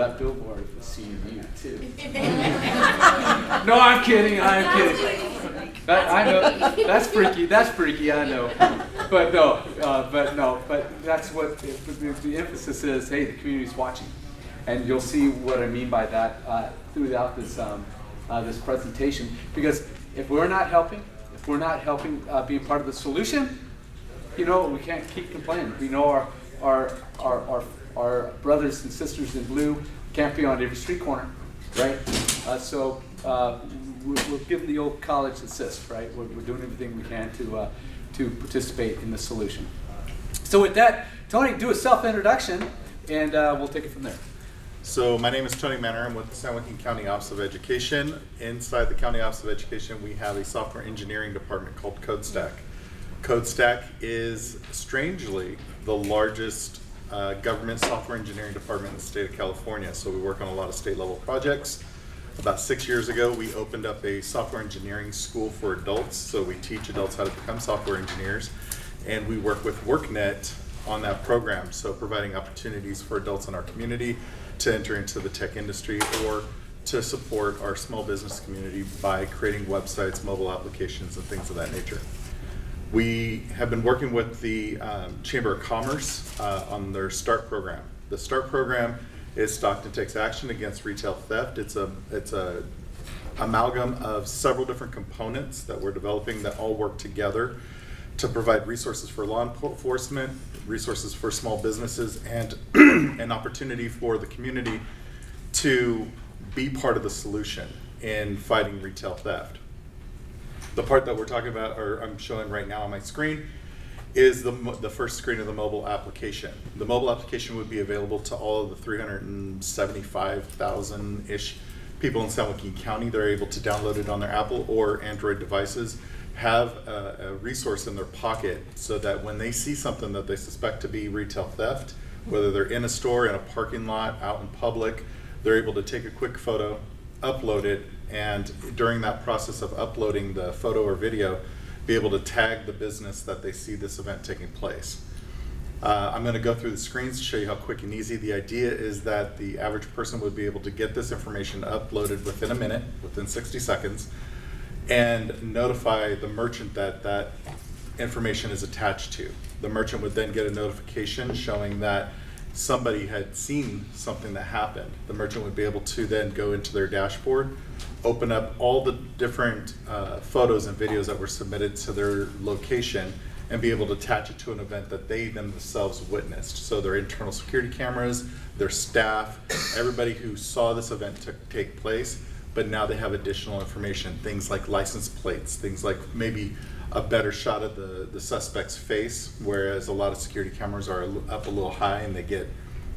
That billboard was seeing you too. No, I'm kidding. I know that's freaky. That's freaky. I know, but no. But that's what the emphasis is. Hey, the community's watching, and you'll see what I mean by that throughout this this presentation. Because if we're not helping, being part of the solution, we can't keep complaining. We know our brothers and sisters in blue can't be on every street corner, right? So we're giving the old college assist, right? We're doing everything we can to participate in the solution. So with that, Tony, do a self-introduction, and we'll take it from there. So my name is Tony Manor. I'm with the San Joaquin County Office of Education. Inside the County Office of Education, we have a software engineering department called CodeStack. CodeStack is, strangely, the largest government software engineering department in the state of California. So we work on a lot of state level projects. About 6 years ago, we opened up a software engineering school for adults. So we teach adults how to become software engineers. And we work with WorkNet on that program. So providing opportunities for adults in our community to enter into the tech industry or to support our small business community by creating websites, mobile applications, and things of that nature. We have been working with the Chamber of Commerce on their STAART program. The STAART program is Stockton Takes Action Against Retail Theft. It's a amalgam of several different components that we're developing that all work together to provide resources for law enforcement, resources for small businesses, and an opportunity for the community to be part of the solution in fighting retail theft. The part that we're talking about, or I'm showing right now on my screen, is the first screen of the mobile application. The mobile application would be available to all of the 375,000-ish people in San Joaquin County. They're able to download it on their Apple or Android devices, have a resource in their pocket so that when they see something that they suspect to be retail theft, whether they're in a store, in a parking lot, out in public, they're able to take a quick photo, upload it, and during that process of uploading the photo or video, be able to tag the business that they see this event taking place. I'm going to go through the screens to show you how quick and easy. The idea is that the average person would be able to get this information uploaded within a minute, within 60 seconds, and notify the merchant that that information is attached to. The merchant would then get a notification showing that somebody had seen something that happened. The merchant would be able to then go into their dashboard, open up all the different photos and videos that were submitted to their location, and be able to attach it to an event that they themselves witnessed. So their internal security cameras, their staff, everybody who saw this event take place, but now they have additional information, things like license plates, things like maybe a better shot of the suspect's face, whereas a lot of security cameras are up a little high and they get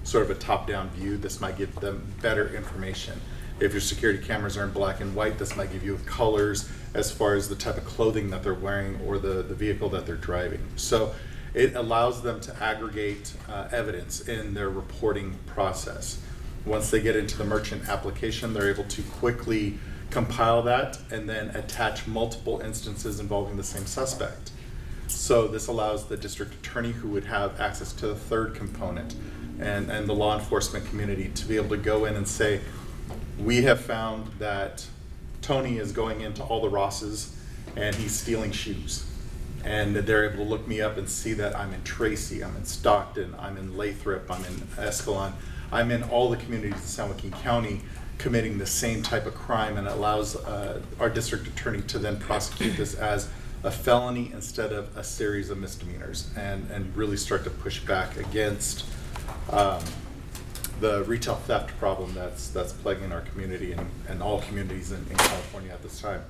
sort of a top-down view. This might give them better information. If your security cameras are in black and white, this might give you colors as far as the type of clothing that they're wearing or the vehicle that they're driving. So it allows them to aggregate evidence in their reporting process. Once they get into the merchant application, they're able to quickly compile that and then attach multiple instances involving the same suspect. So this allows the district attorney, who would have access to the third component, and the law enforcement community, to be able to go in and say, we have found that Tony is going into all the Rosses and he's stealing shoes. And they're able to look me up and see that I'm in Tracy, I'm in Stockton, I'm in Lathrop, I'm in Escalon, I'm in all the communities in San Joaquin County committing the same type of crime, and it allows our district attorney to then prosecute this as a felony instead of a series of misdemeanors, and really start to push back against the retail theft problem that's plaguing our community and all communities in California at this time.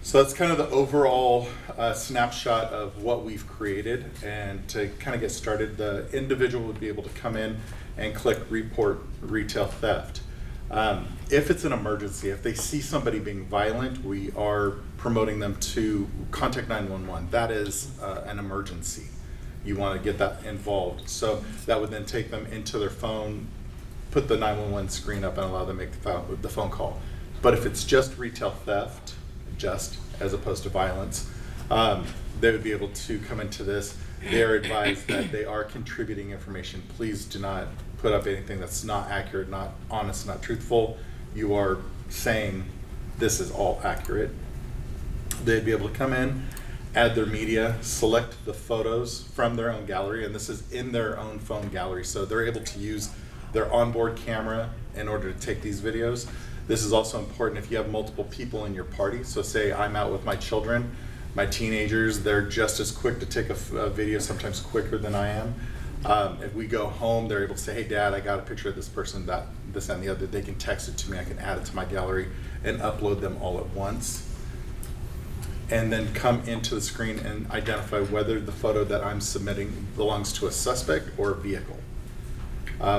So that's kind of the overall snapshot of what we've created. And to kind of get started, the individual would be able to come in and click report retail theft. If it's an emergency, if they see somebody being violent, we are promoting them to contact 911. That is an emergency. You want to get that involved. So that would then take them into their phone, put the 911 screen up, and allow them to make the phone call. But if it's just retail theft, just as opposed to violence, they would be able to come into this. They are advised that they are contributing information. Please do not put up anything that's not accurate, not honest, not truthful. You are saying this is all accurate. They'd be able to come in, add their media, select the photos from their own gallery, and this is in their own phone gallery, so they're able to use their onboard camera in order to take these videos. This is also important if you have multiple people in your party. So say I'm out with my children, my teenagers, they're just as quick to take a video, sometimes quicker than I am. If we go home, they're able to say, hey dad, I got a picture of this person, that, this and the other. They can text it to me, I can add it to my gallery and upload them all at once. And then come into the screen and identify whether the photo that I'm submitting belongs to a suspect or a vehicle,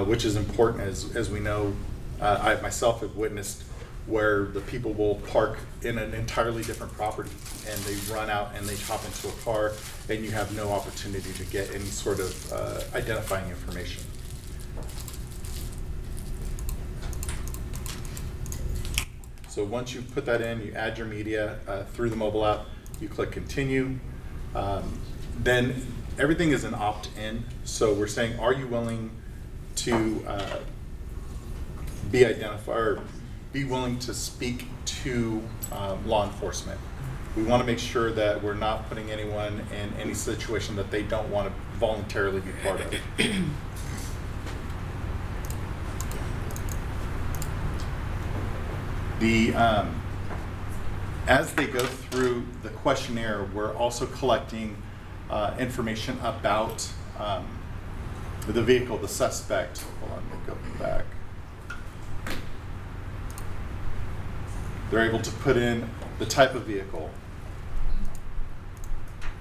which is important as we know. I myself have witnessed where the people will park in an entirely different property and they run out and they hop into a car and you have no opportunity to get any sort of identifying information. So once you put that in, you add your media through the mobile app, you click continue. Then everything is an opt-in. So we're saying, are you willing to be identified or be willing to speak to law enforcement? We want to make sure that we're not putting anyone in any situation that they don't want to voluntarily be part of. As they go through the questionnaire, we're also collecting information about the vehicle, the suspect. Hold on, let me go back. They're able to put in the type of vehicle,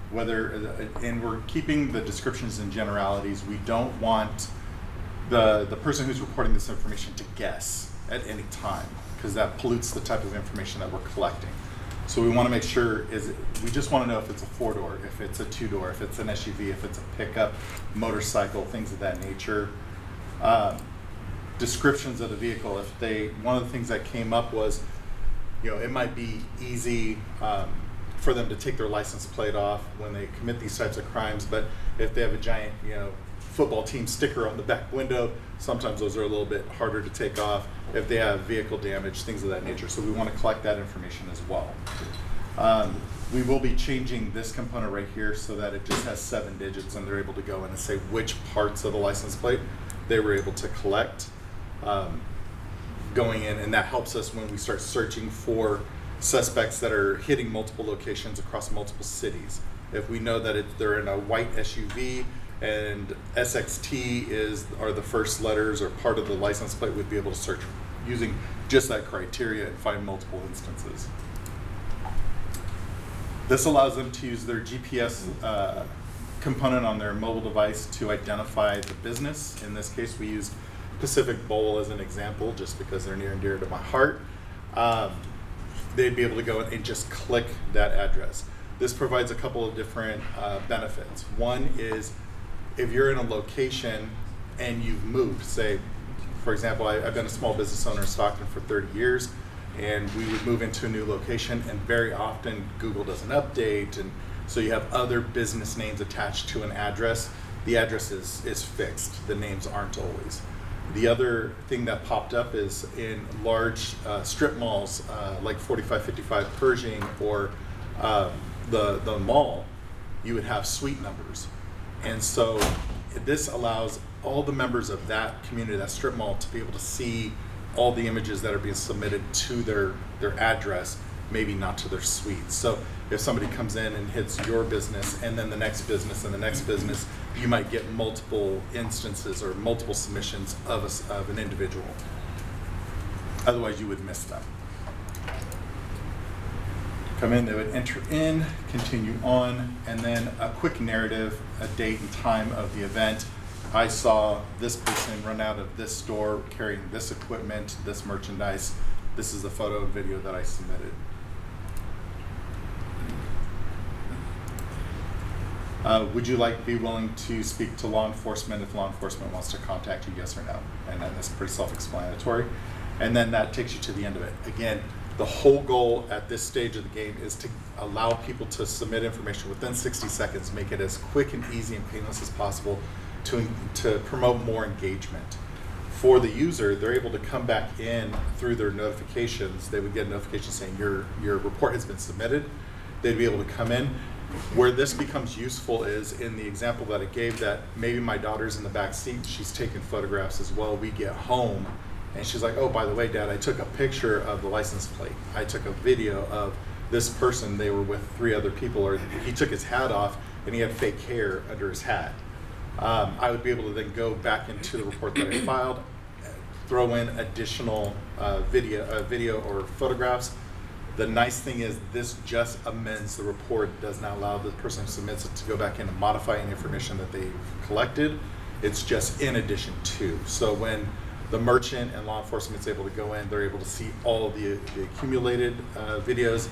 whether, and we're keeping the descriptions and generalities. We don't want the person who's reporting this information to guess at any time, because that pollutes the type of information that we're collecting. So we want to make sure, we just want to know if it's a 4-door, if it's a 2-door, if it's an SUV, if it's a pickup, motorcycle, things of that nature. Descriptions of the vehicle. One of the things that came up was, it might be easy for them to take their license plate off when they commit these types of crimes, but if they have a giant, football team sticker on the back window, sometimes those are a little bit harder to take off. If they have vehicle damage, things of that nature. So we want to collect that information as well. We will be changing this component right here so that it just has 7 digits and they're able to go in and say which parts of the license plate they were able to collect going in, and that helps us when we start searching for suspects that are hitting multiple locations across multiple cities. If we know that they're in a white SUV and SXT are the first letters or part of the license plate, we'd be able to search using just that criteria and find multiple instances. This allows them to use their GPS component on their mobile device to identify the business. In this case, we used Pacific Bowl as an example, just because they're near and dear to my heart. They'd be able to go and just click that address. This provides a couple of different benefits. One is, if you're in a location and you've moved, say, for example, I've been a small business owner in Stockton for 30 years, and we would move into a new location, and very often Google doesn't update, and so you have other business names attached to an address. The address is fixed, the names aren't always. The other thing that popped up is in large strip malls like 4555 Pershing or the mall, you would have suite numbers. And so this allows all the members of that community, that strip mall, to be able to see all the images that are being submitted to their address, maybe not to their suite. So if somebody comes in and hits your business and then the next business and the next business, you might get multiple instances or multiple submissions of an individual. Otherwise you would miss them. Come in, they would enter in, continue on, and then a quick narrative, a date and time of the event. I saw this person run out of this store carrying this equipment, this merchandise. This is the photo and video that I submitted. Would you be willing to speak to law enforcement if law enforcement wants to contact you, yes or no? And then that's pretty self-explanatory. And then that takes you to the end of it. Again, the whole goal at this stage of the game is to allow people to submit information within 60 seconds, make it as quick and easy and painless as possible to promote more engagement. For the user, they're able to come back in through their notifications. They would get a notification saying your report has been submitted. They'd be able to come in. Where this becomes useful is in the example that I gave, that maybe my daughter's in the back seat, she's taking photographs as well. We get home and she's like, oh, by the way, Dad, I took a picture of the license plate. I took a video of this person, they were with 3 other people, or he took his hat off and he had fake hair under his hat. I would be able to then go back into the report that I filed, throw in additional video or photographs. The nice thing is this just amends the report, does not allow the person who submits it to go back in and modify any information that they've collected. It's just in addition to. So when the merchant and law enforcement is able to go in, they're able to see all of the accumulated videos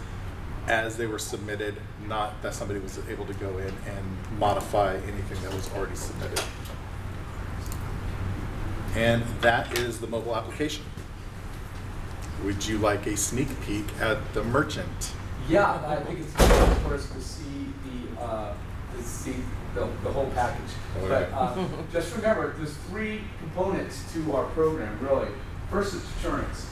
as they were submitted, not that somebody was able to go in and modify anything that was already submitted. And that is the mobile application. Would you like a sneak peek at the merchant? Yeah, I think it's important for us to see the whole package. Okay. But just remember, there's 3 components to our program, really. First is insurance,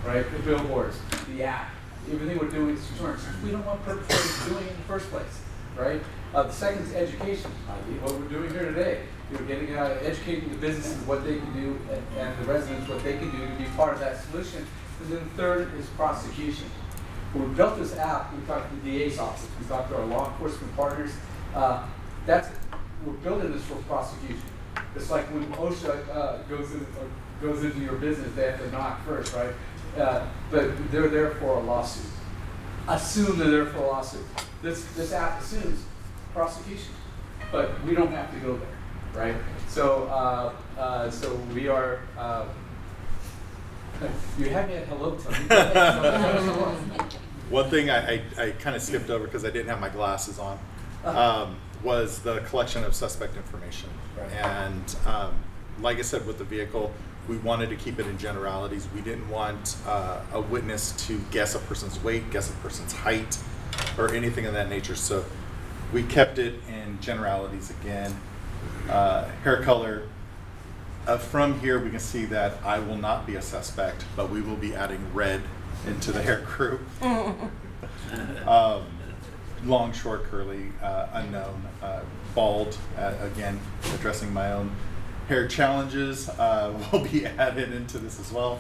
right? The billboards, the app, everything we're doing is insurance. We don't want perpetrators doing it in the first place, right? The second is education, what we're doing here today. You're getting educating the businesses what they can do and the residents what they can do to be part of that solution. And then third is prosecution. When we built this app, we talked to the DA's office, we talked to our law enforcement partners. We're building this for prosecution. It's like when OSHA goes into your business, they have to knock first, right? But they're there for a lawsuit. Assume they're there for a lawsuit. This app assumes prosecution, but we don't have to go there, right? So we are. You had me at hello, Tony. One thing I kind of skipped over because I didn't have my glasses on was the collection of suspect information. Right. And like I said, with the vehicle, we wanted to keep it in generalities. We didn't want a witness to guess a person's weight, guess a person's height, or anything of that nature. So we kept it in generalities again. Hair color. From here, we can see that I will not be a suspect, but we will be adding red into the hair group. Long, short, curly, unknown, bald, again, addressing my own hair challenges will be added into this as well.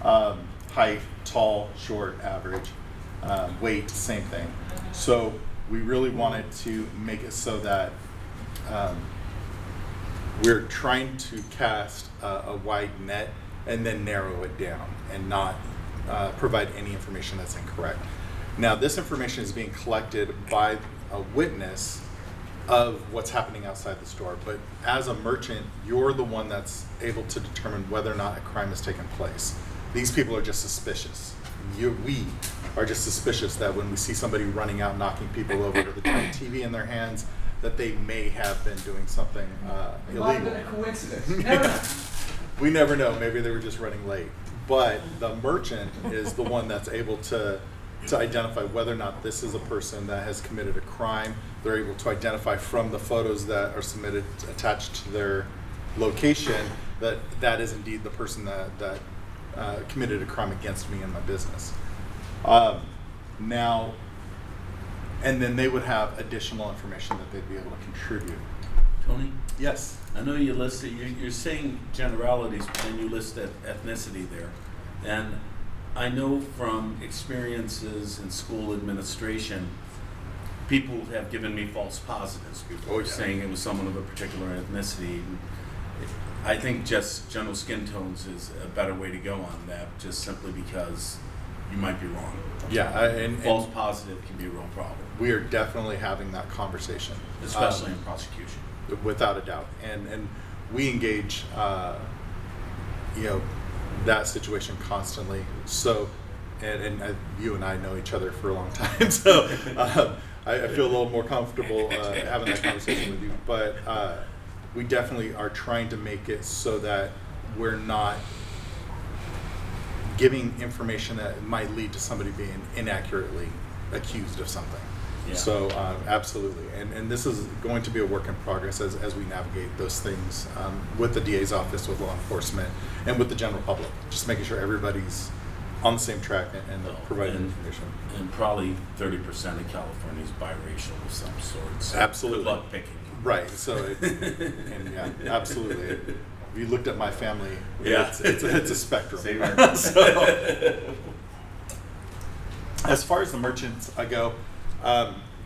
Height, tall, short, average, weight, same thing. So we really wanted to make it so that we're trying to cast a wide net and then narrow it down and not provide any information that's incorrect. Now, this information is being collected by a witness of what's happening outside the store, but as a merchant, you're the one that's able to determine whether or not a crime has taken place. These people are just suspicious. We are just suspicious that when we see somebody running out, knocking people over with a giant TV in their hands, that they may have been doing something illegal. Might have been a coincidence. Never know. We never know. Maybe they were just running late. But the merchant is the one that's able to identify whether or not this is a person that has committed a crime. They're able to identify from the photos that are submitted attached to their location that that is indeed the person that committed a crime against me and my business. Now, and then they would have additional information that they'd be able to contribute. Tony? Yes. I know you listed, you're saying generalities, but then you listed ethnicity there. And I know from experiences in school administration, people have given me false positives before, saying it was someone of a particular ethnicity. I think just general skin tones is a better way to go on that, just simply because you might be wrong. Yeah, and false positive can be a real problem. We are definitely having that conversation, especially in prosecution, without a doubt. And we engage, that situation constantly. So, and you and I know each other for a long time, so I feel a little more comfortable having that conversation with you. But we definitely are trying to make it so that we're not giving information that might lead to somebody being inaccurately accused of something. Yeah. So absolutely, and this is going to be a work in progress as we navigate those things with the DA's office, with law enforcement, and with the general public. Just making sure everybody's on the same track and providing information. And probably 30% of California is biracial of some sort. So Absolutely. Good luck picking. Right. So, and yeah, absolutely. If you looked at my family, Yeah. it's a spectrum. Same here. So, as far as the merchants go,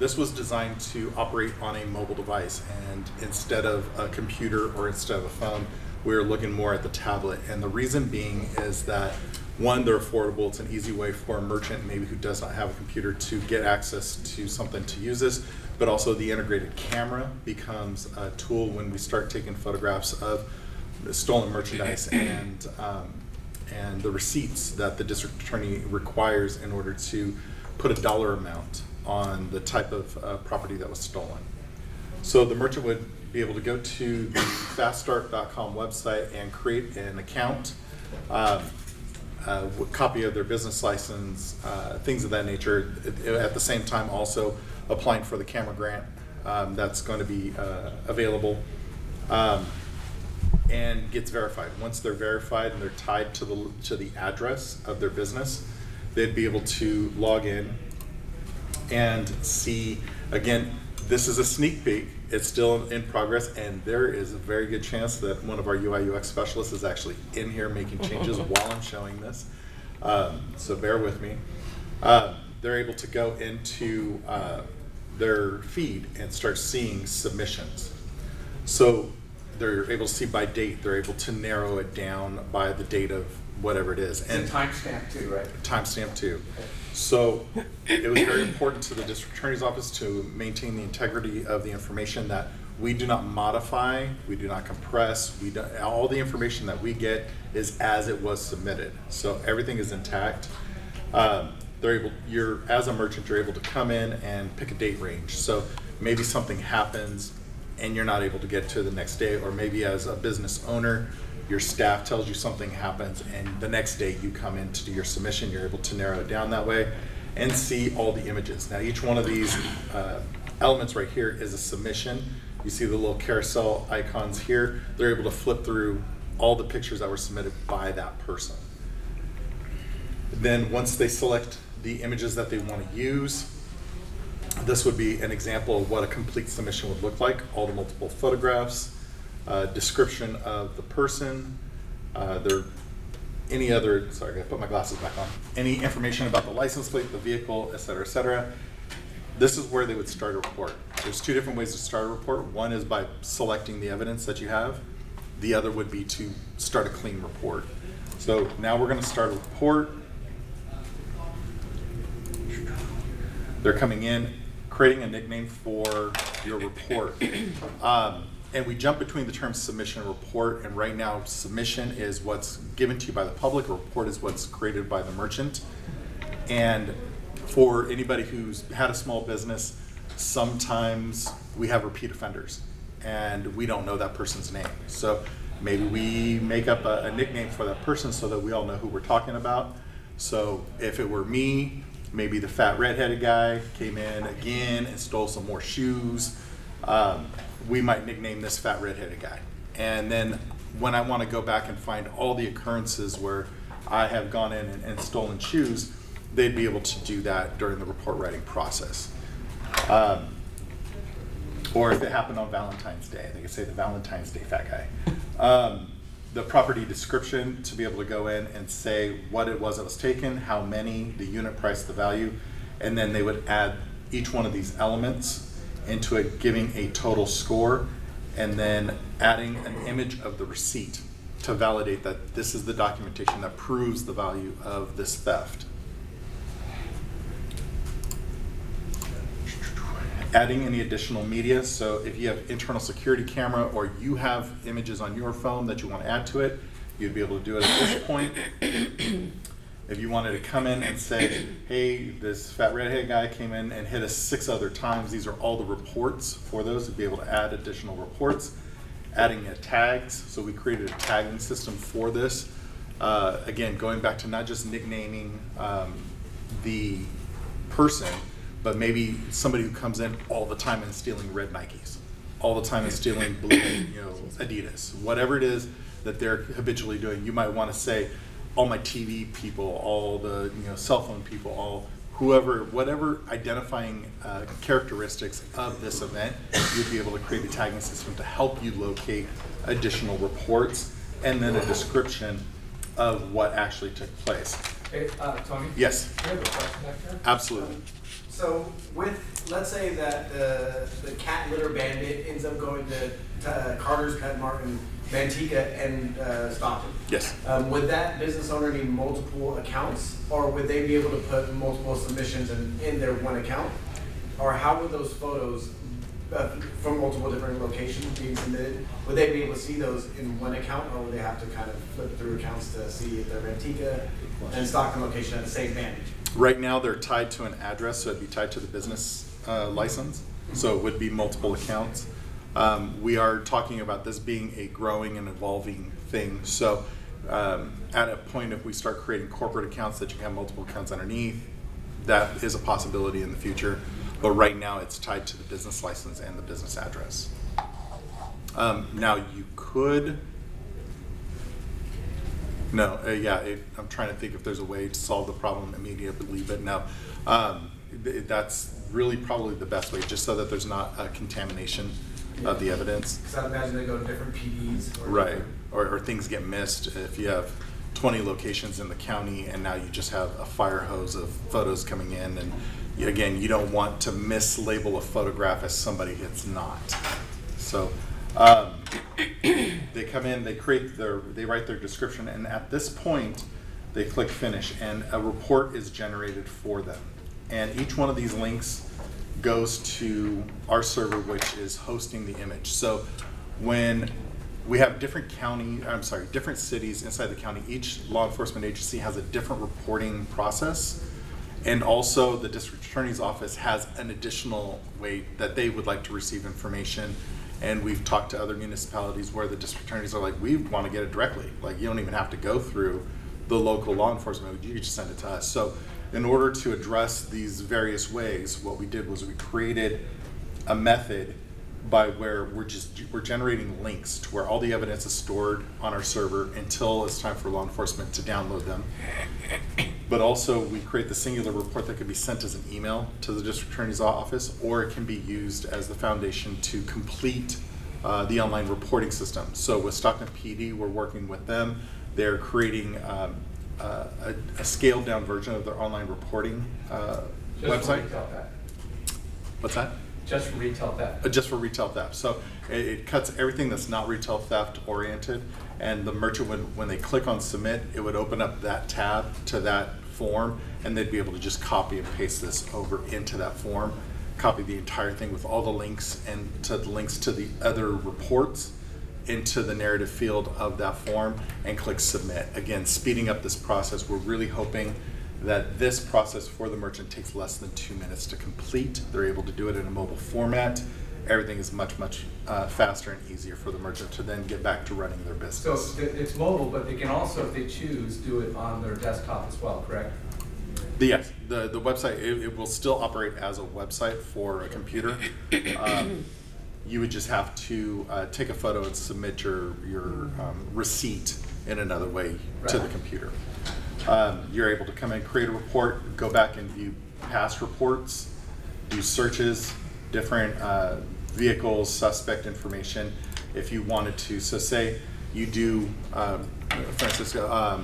this was designed to operate on a mobile device, and instead of a computer or instead of a phone, we were looking more at the tablet. And the reason being is that, one, they're affordable. It's an easy way for a merchant maybe who does not have a computer to get access to something to use this, but also the integrated camera becomes a tool when we start taking photographs of the stolen merchandise and the receipts that the district attorney requires in order to put a dollar amount on the type of property that was stolen. So the merchant would be able to go to the faststart.com website and create an account, copy of their business license, things of that nature. At the same time, also applying for the camera grant that's going to be available, and gets verified. Once they're verified and they're tied to the address of their business, they'd be able to log in and see. Again, this is a sneak peek. It's still in progress, and there is a very good chance that one of our UI UX specialists is actually in here making changes while I'm showing this. So bear with me. They're able to go into their feed and start seeing submissions. So they're able to see by date. They're able to narrow it down by the date of whatever it is. And timestamp too, right? Timestamp too. So it was very important to the district attorney's office to maintain the integrity of the information, that we do not modify, we do not compress, all the information that we get is as it was submitted. So everything is intact. As a merchant, you're able to come in and pick a date range. So maybe something happens and you're not able to get to the next day, or maybe as a business owner, your staff tells you something happens and the next day you come in to do your submission. You're able to narrow it down that way and see all the images. Now each one of these elements right here is a submission. You see the little carousel icons here. They're able to flip through all the pictures that were submitted by that person. Then once they select the images that they want to use, this would be an example of what a complete submission would look like. All the multiple photographs, description of the person, any other, sorry, I gotta put my glasses back on, any information about the license plate, the vehicle, et cetera, et cetera. This is where they would start a report. There's two different ways to start a report. One is by selecting the evidence that you have. The other would be to start a clean report. So now we're gonna start a report. They're coming in, creating a nickname for your report. And we jump between the terms submission and report, and right now submission is what's given to you by the public, report is what's created by the merchant. And for anybody who's had a small business, sometimes we have repeat offenders and we don't know that person's name. So maybe we make up a nickname for that person so that we all know who we're talking about. So if it were me, maybe the fat redheaded guy came in again and stole some more shoes. We might nickname this fat redheaded guy. And then when I want to go back and find all the occurrences where I have gone in and stolen shoes, they'd be able to do that during the report writing process. Or if it happened on Valentine's Day, they could say the Valentine's Day fat guy. The property description, to be able to go in and say what it was that was taken, how many, the unit price, the value, and then they would add each one of these elements into it, giving a total score, and then adding an image of the receipt to validate that this is the documentation that proves the value of this theft. Adding any additional media, so if you have internal security camera or you have images on your phone that you want to add to it, you'd be able to do it at this point. If you wanted to come in and say, hey, this fat redhead guy came in and hit us 6 other times, these are all the reports for those, to be able to add additional reports. Adding tags, so we created a tagging system for this. Again, going back to not just nicknaming the person, but maybe somebody who comes in all the time and is stealing red Nikes, all the time and stealing blue, Adidas, whatever it is that they're habitually doing. You might want to say, all my TV people, all the cell phone people, all whoever, whatever identifying characteristics of this event, you'd be able to create a tagging system to help you locate additional reports and then a description of what actually took place. Hey, Tony? Yes, I have a question back there. absolutely. So let's say that the cat litter bandit ends up going to Carter's Pet Mart in Manteca and Stockton. Yes. Would that business owner need multiple accounts, or would they be able to put multiple submissions in their one account? Or how would those photos from multiple different locations being submitted, would they be able to see those in one account, or would they have to kind of flip through accounts to see if they're Manteca and Stockton location at the same bandage? Right now, they're tied to an address, so it'd be tied to the business license. So it would be multiple accounts. We are talking about this being a growing and evolving thing. So at a point, if we start creating corporate accounts that you can have multiple accounts underneath, that is a possibility in the future. But right now, it's tied to the business license and the business address. Now, you could. No, I'm trying to think if there's a way to solve the problem immediately, but no. That's really probably the best way, just so that there's not a contamination of the evidence. Because I imagine they go to different PDs. Right, or things get missed. If you have 20 locations in the county and now you just have a fire hose of photos coming in, and again, you don't want to mislabel a photograph as somebody it's not. So they come in, they write their description, and at this point, they click finish, and a report is generated for them. And each one of these links goes to our server, which is hosting the image. So when we have different cities inside the county, each law enforcement agency has a different reporting process. And also the district attorney's office has an additional way that they would like to receive information. And we've talked to other municipalities where the district attorneys are like, we want to get it directly. Like, you don't even have to go through the local law enforcement, you just send it to us. So in order to address these various ways, what we did was we created a method by where we're generating links to where all the evidence is stored on our server until it's time for law enforcement to download them. But also we create the singular report that can be sent as an email to the district attorney's office, or it can be used as the foundation to complete the online reporting system. So with Stockton PD, we're working with them. They're creating a scaled down version of their online reporting website. What's that? Just for retail theft. Just for retail theft. So it cuts everything that's not retail theft oriented, and the merchant when they click on submit, it would open up that tab to that form, and they'd be able to just copy and paste this over into that form, copy the entire thing with all the links and to the links to the other reports into the narrative field of that form, and click submit. Again, speeding up this process. We're really hoping that this process for the merchant takes less than 2 minutes to complete. They're able to do it in a mobile format. Everything is much faster and easier for the merchant to then get back to running their business. So it's mobile, but they can also, if they choose, do it on their desktop as well, correct? Yes, the website, it will still operate as a website for a computer. You would just have to take a photo and submit your receipt in another way to the computer. You're able to come in, create a report, go back and view past reports, do searches, different vehicles, suspect information, if you wanted to. So say you do, Francisco,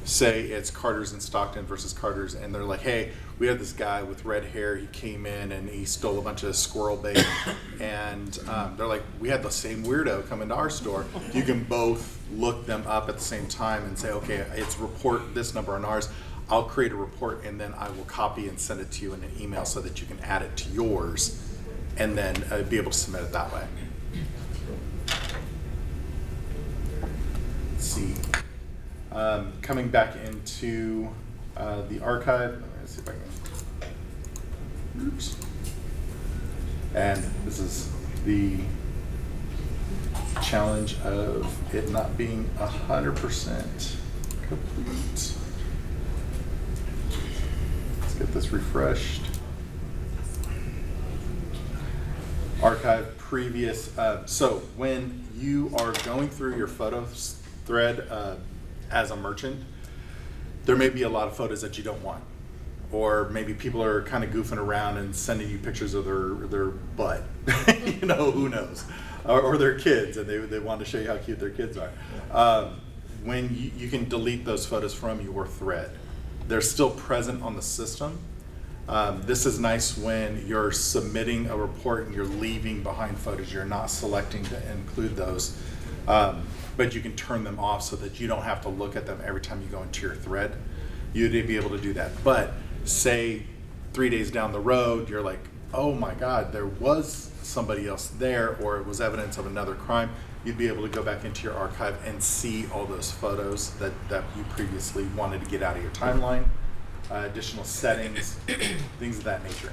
say it's Carter's in Stockton versus Carter's, and they're like, hey, we have this guy with red hair, he came in and he stole a bunch of squirrel bait, and they're like, we had the same weirdo come into our store. You can both look them up at the same time and say, okay, it's report this number on ours. I'll create a report, and then I will copy and send it to you in an email so that you can add it to yours, and then be able to submit it that way. Let's see. Coming back into the archive, let's see if I can. Oops. And this is the challenge of it not being 100% complete. Let's get this refreshed. archive previous. So when you are going through your photos thread as a merchant, there may be a lot of photos that you don't want. Or maybe people are kind of goofing around and sending you pictures of their butt. You know, who knows? Or their kids, and they want to show you how cute their kids are. When you can delete those photos from your thread. They're still present on the system. This is nice when you're submitting a report and you're leaving behind photos. You're not selecting to include those. But you can turn them off so that you don't have to look at them every time you go into your thread. You'd be able to do that. But say 3 days down the road, you're like, oh my God, there was somebody else there, or it was evidence of another crime, you'd be able to go back into your archive and see all those photos that you previously wanted to get out of your timeline, additional settings, things of that nature.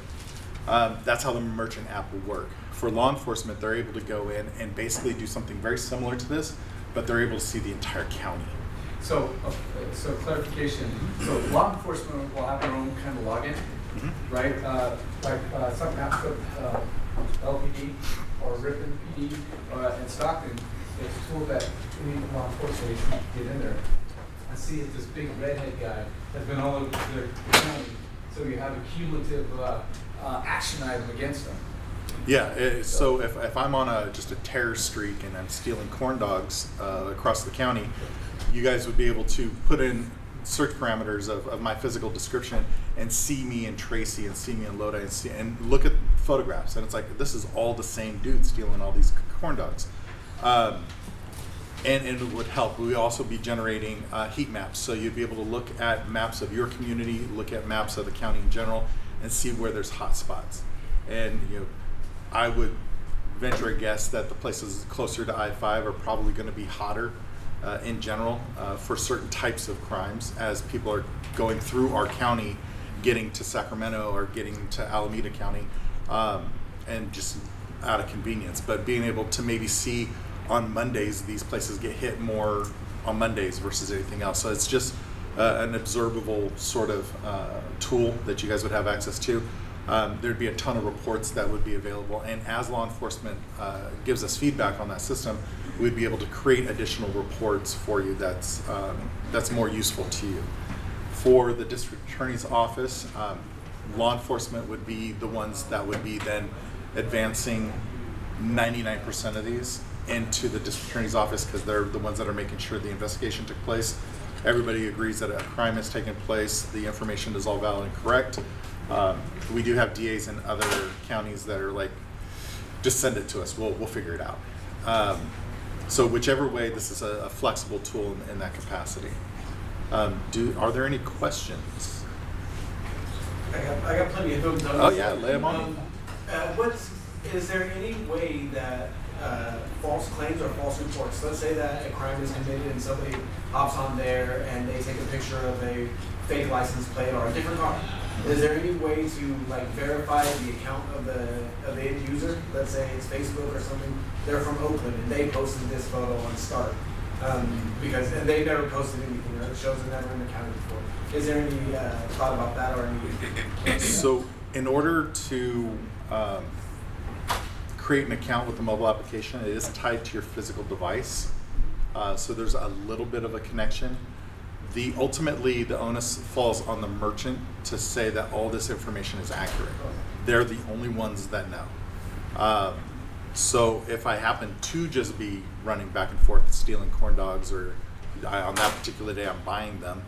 That's how the merchant app will work. For law enforcement, they're able to go in and basically do something very similar to this, but they're able to see the entire county. So clarification, so law enforcement will have their own kind of login, right? Like some maps of LPD or Ripon PD and Stockton, it's a tool that any law enforcement agent can get in there. I see it, this big redhead guy has been all over the county, so you have a cumulative action item against them. Yeah, so if I'm on just a terror streak and I'm stealing corn dogs across the county, you guys would be able to put in search parameters of my physical description and see me and Tracy and see me and Lodi and look at photographs, and it's like, this is all the same dude stealing all these corn dogs. And it would help. We would also be generating heat maps, so you'd be able to look at maps of your community, look at maps of the county in general, and see where there's hot spots. And I would venture a guess that the places closer to I-5 are probably going to be hotter in general for certain types of crimes, as people are going through our county, getting to Sacramento or getting to Alameda County, and just out of convenience. But being able to maybe see on Mondays, these places get hit more on Mondays versus anything else. So it's just an observable sort of tool that you guys would have access to. There'd be a ton of reports that would be available, and as law enforcement gives us feedback on that system, we'd be able to create additional reports for you that's more useful to you. For the district attorney's office, law enforcement would be the ones that would be then advancing 99% of these into the district attorney's office, because they're the ones that are making sure the investigation took place. Everybody agrees that a crime has taken place, the information is all valid and correct. We do have DAs in other counties that are like, just send it to us, we'll figure it out. So whichever way, this is a flexible tool in that capacity. Are there any questions? I got plenty of them done. Oh yeah, lay them on me. Is there any way that false claims or false reports, let's say that a crime is committed and somebody hops on there and they take a picture of a fake license plate or a different car, is there any way to like verify the account of the end user? Let's say it's Facebook or something, they're from Oakland and they posted this photo on STAART, and they never posted anything, or the shows are never in the county before. Is there any thought about that or any? So in order to create an account with the mobile application, it is tied to your physical device. So there's a little bit of a connection. Ultimately, the onus falls on the merchant to say that all this information is accurate. They're the only ones that know. So if I happen to just be running back and forth stealing corn dogs, or on that particular day I'm buying them,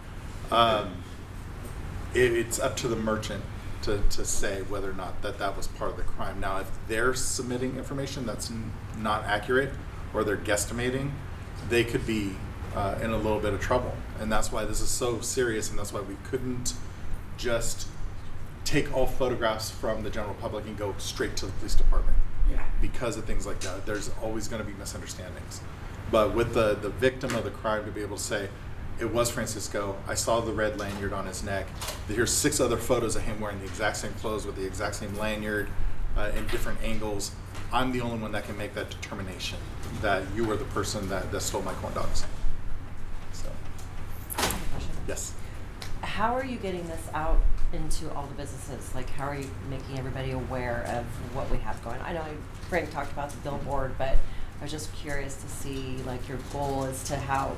it's up to the merchant to say whether or not that was part of the crime. Now, if they're submitting information that's not accurate, or they're guesstimating, they could be in a little bit of trouble. And that's why this is so serious, and that's why we couldn't just take all photographs from the general public and go straight to the police department. Yeah. Because of things like that, there's always going to be misunderstandings. But with the victim of the crime to be able to say, it was Francisco, I saw the red lanyard on his neck, here's 6 other photos of him wearing the exact same clothes with the exact same lanyard in different angles, I'm the only one that can make that determination that you were the person that stole my corn dogs. So, yes? how are you getting this out into all the businesses? Like, how are you making everybody aware of what we have going on? I know Frank talked about the billboard, but I was just curious to see, like, your goal as to how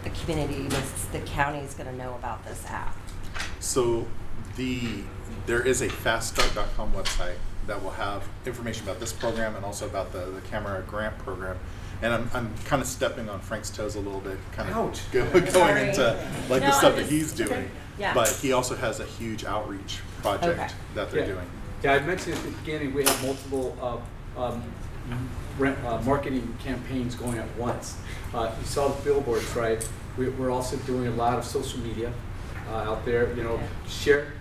the community, the county is going to know about this app. So there is a faststart.com website that will have information about this program and also about the camera grant program. And I'm kind of stepping on Frank's toes a little bit, kind of going Sorry. into like the No, stuff that he's doing. okay. Yeah. But he also has a huge outreach project Okay. that they're Yeah. doing. Yeah, I mentioned at the beginning, we have multiple marketing campaigns going at once. You saw the billboards, right? We're also doing a lot of social media out there. You know, share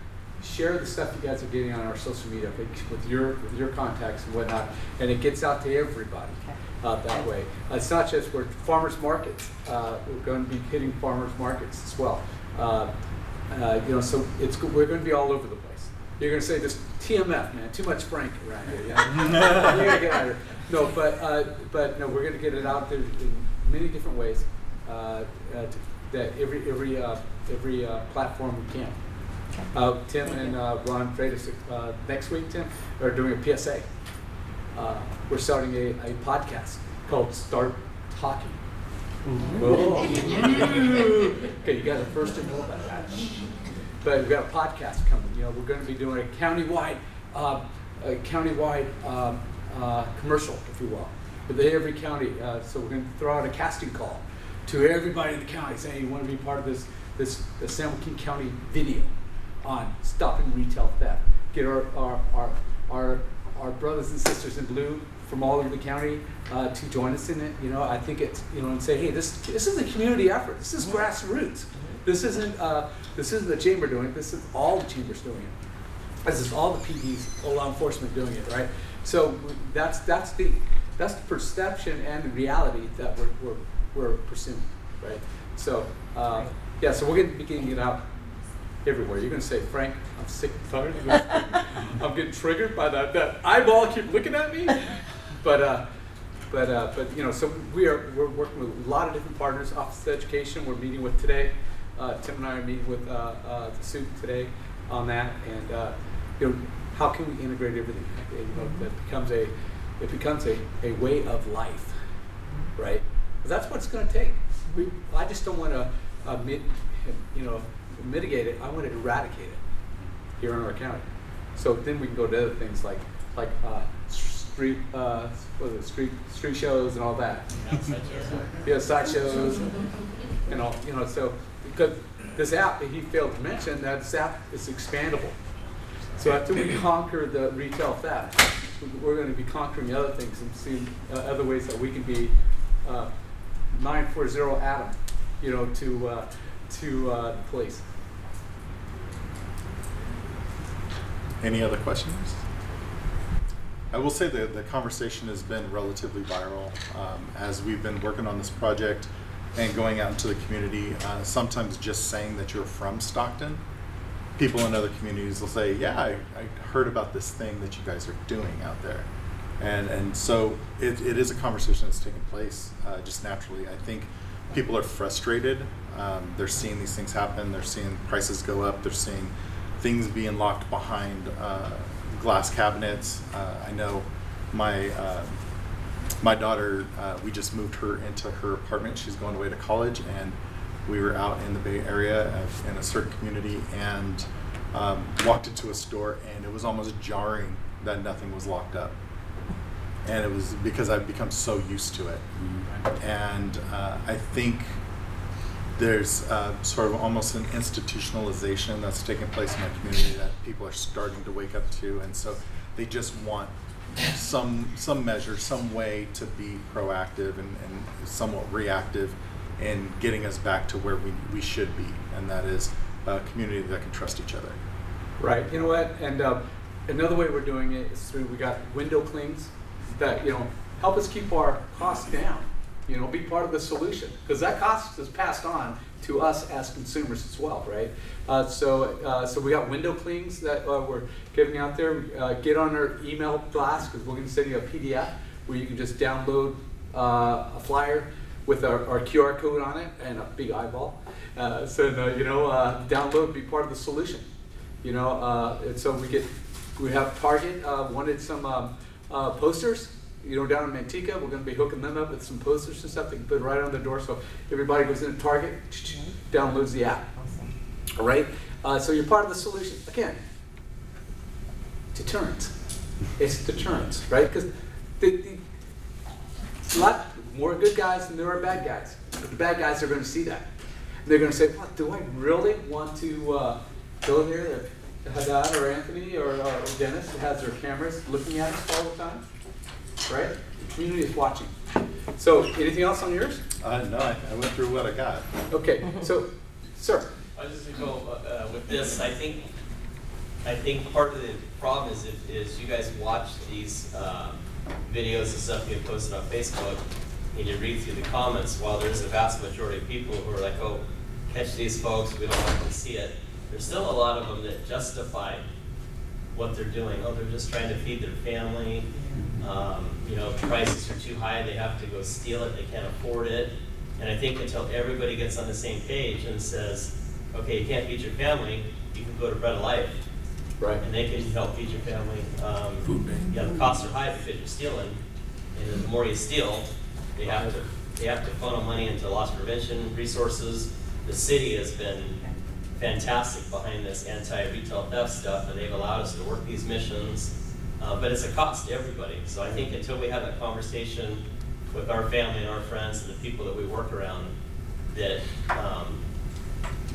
the stuff you guys are getting on our social media with your contacts and whatnot, and it gets out to everybody that way. It's not just for farmers markets. We're going to be hitting farmers markets as well. You know, so we're going to be all over the place. You're going to say this TMF, man, too much Frank around here. Yeah? You're gonna get out of here. No, but no, we're going to get it out there in many different ways. That every platform we can. Tim and Ron Freitas next week, Tim, are doing a PSA. We're starting a podcast called Start Talking. Oh. Okay, you guys are first to know about that. But we've got a podcast coming. You know, we're going to be doing a countywide commercial, if you will, with every county. So we're going to throw out a casting call to everybody in the county saying you want to be part of this San Joaquin County video on stopping retail theft. Get our brothers and sisters in blue from all over the county to join us in it. You know, I think it's, you know, and say, hey, this is a community effort. This is grassroots. This isn't the chamber doing it. This is all the chambers doing it. This is all the PDs, all law enforcement doing it, right? So that's the perception and the reality that we're pursuing, right? So yeah, so we're going to be getting it out everywhere. You're going to say, Frank, I'm sick and tired. I'm getting triggered by that eyeball keep looking at me. But you know, so we're working with a lot of different partners. Office of Education we're meeting with today. Tim and I are meeting with the SUP today on that, and you know, how can we integrate everything? You know, it becomes a way of life, right? That's what it's going to take. I just don't want to mitigate it. I want to eradicate it here in our county. So then we can go to other things like street shows and all that. Yeah, side shows and all. You know, so because this app, he failed to mention that this app is expandable. So after we conquer the retail theft, we're going to be conquering other things and seeing other ways that we can be 940 Adam, you know, to the police. Any other questions? I will say that the conversation has been relatively viral as we've been working on this project and going out into the community. Sometimes just saying that you're from Stockton, people in other communities will say, yeah, I heard about this thing that you guys are doing out there. And so it is a conversation that's taking place just naturally. I think people are frustrated. They're seeing these things happen. They're seeing prices go up. They're seeing things being locked behind glass cabinets. I know my daughter, we just moved her into her apartment. She's going away to college, and we were out in the Bay Area in a certain community and walked into a store, and it was almost jarring that nothing was locked up. And it was because I've become so used to it. And I think there's sort of almost an institutionalization that's taking place in my community that people are starting to wake up to, and so they just want some measure, some way to be proactive and somewhat reactive in getting us back to where we should be, and that is a community that can trust each other. Right. You know what? And another way we're doing it is through, we got window clings that, you know, help us keep our costs down. You know, be part of the solution, because that cost is passed on to us as consumers as well, right? So we got window clings that we're giving out there. Get on our email blast, because we're going to send you a PDF where you can just download a flyer with our QR code on it and a big eyeball. Download, be part of the solution. And so we have Target wanted some posters. Down in Manteca, we're going to be hooking them up with some posters and stuff they can put right on the door, so everybody goes into Target, downloads the app. Awesome. All right. So you're part of the solution. Again, deterrence. It's deterrence, right? Because it's a lot more good guys than there are bad guys. But the bad guys are going to see that. And they're going to say, "What? Do I really want to go there to Haddad or Anthony or Dennis that has their cameras looking at us all the time?" Right? The community is watching. So, anything else on yours? No, I went through what I got. Okay. So, sir. I was just gonna go with this. I think part of the problem is you guys watch these videos and stuff being posted on Facebook, and you read through the comments. While there's a vast majority of people who are like, "Oh, catch these folks. We don't want to see it." There's still a lot of them that justify what they're doing. Oh, they're just trying to feed their family. Prices are too high. They have to go steal it. They can't afford it. And I think until everybody gets on the same page and says, okay, you can't feed your family, you can go to Bread of Life. Right. And they can help feed your family. Food bank. Yeah, the costs are high because you're stealing. And the more you steal, they have to funnel money into loss prevention resources. The city has been fantastic behind this anti-retail theft stuff, and they've allowed us to work these missions. But it's a cost to everybody. So I think until we have that conversation with our family and our friends and the people that we work around, that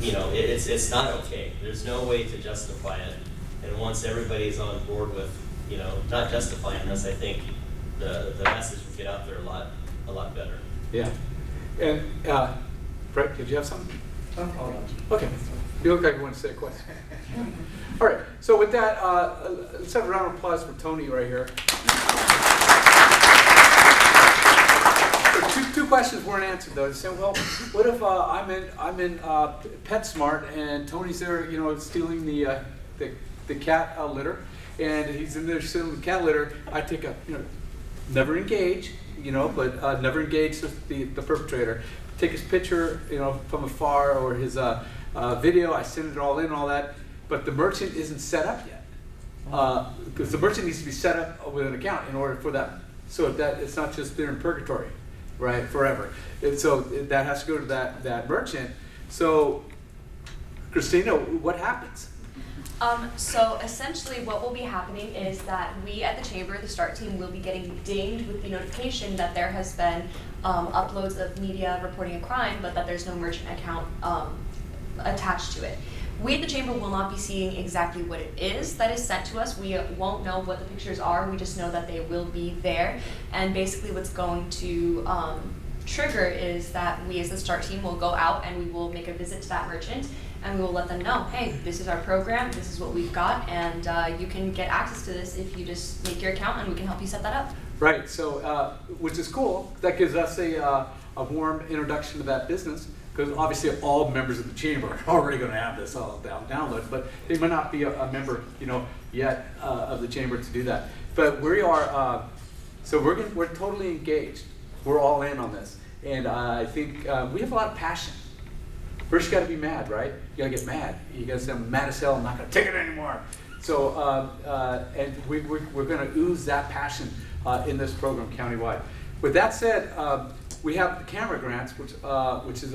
it's not okay. There's no way to justify it. And once everybody's on board with not justifying this, I think the message will get out there a lot better. Yeah. And Brett, did you have something? Oh, Okay. You look like you want to say a question. All right. So with that, let's have a round of applause for Tony right here. So two questions weren't answered though. They said, well, what if I'm in PetSmart and Tony's there, stealing the cat litter, and he's in there stealing the cat litter. I take a never engage, but never engage the perpetrator. Take his picture, from afar, or his video. I send it all in, all that. But the merchant isn't set up yet, because the merchant needs to be set up with an account in order for that, so that it's not just there in purgatory, right, forever. And so that has to go to that merchant. So, Christina, what happens? So essentially what will be happening is that we at the Chamber, the STAART team, will be getting dinged with the notification that there has been uploads of media reporting a crime, but that there's no merchant account attached to it. We at the Chamber will not be seeing exactly what it is that is sent to us. We won't know what the pictures are. We just know that they will be there. And basically what's going to trigger is that we as the STAART team will go out and we will make a visit to that merchant, and we will let them know, hey, this is our program, this is what we've got, and you can get access to this if you just make your account, and we can help you set that up. Right, so, which is cool. That gives us a warm introduction to that business, because obviously all members of the Chamber are already going to have this all download, but they might not be a member, yet of the Chamber to do that. But we are, so we're totally engaged. We're all in on this, and I think we have a lot of passion. First, you got to be mad, right? You got to get mad. You got to say, I'm mad as hell. I'm not going to take it anymore. So, and we're going to ooze that passion in this program countywide. With that said, we have the camera grants, which is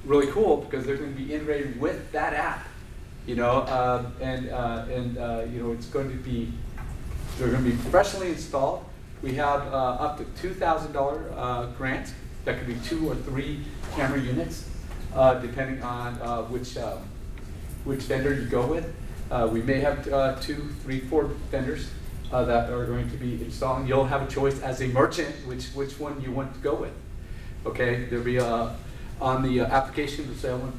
really cool because they're going to be integrated with that app, it's going to be, they're going to be professionally installed. We have up to $2,000 grants that could be 2 or 3 camera units, depending on which vendor you go with. We may have 2, 3, 4 vendors that are going to be installing. You'll have a choice as a merchant which one you want to go with. Okay, there'll be on the application to say, I'm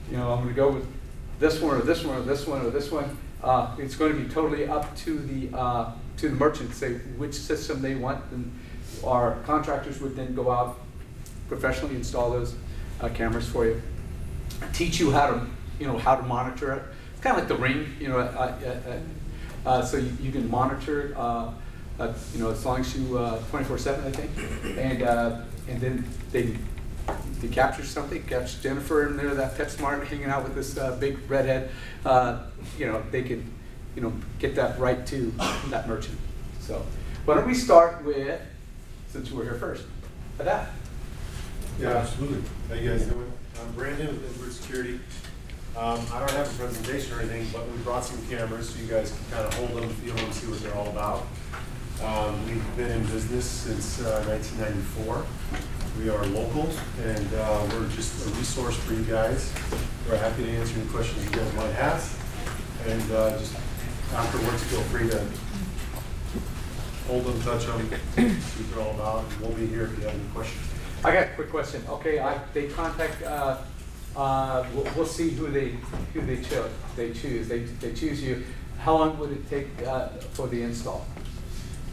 going to go with this one or this one or this one or this one. It's going to be totally up to the merchant to say which system they want, and our contractors would then go out, professionally install those cameras for you, teach you how to monitor it. It's kind of like the Ring, so you can monitor, as long as you 24/7, I think, and then they capture something, capture Jennifer in there, that PetSmart hanging out with this big redhead, you know, they can, you know, get that right to that merchant. So why don't we start with, since we're here first, Haddad. Yeah, absolutely. How you guys doing? I'm Brandon with Inward Security. I don't have a presentation or anything, but we brought some cameras so you guys can kind of hold them, feel them, see what they're all about. We've been in business since 1994. We are local, and we're just a resource for you guys. We're happy to answer any questions you guys might have. And just afterwards, feel free to hold them, touch them, see what they're all about. We'll be here if you have any questions. I got a quick question. Okay, they contact. We'll see who they choose. They choose you. How long would it take for the install?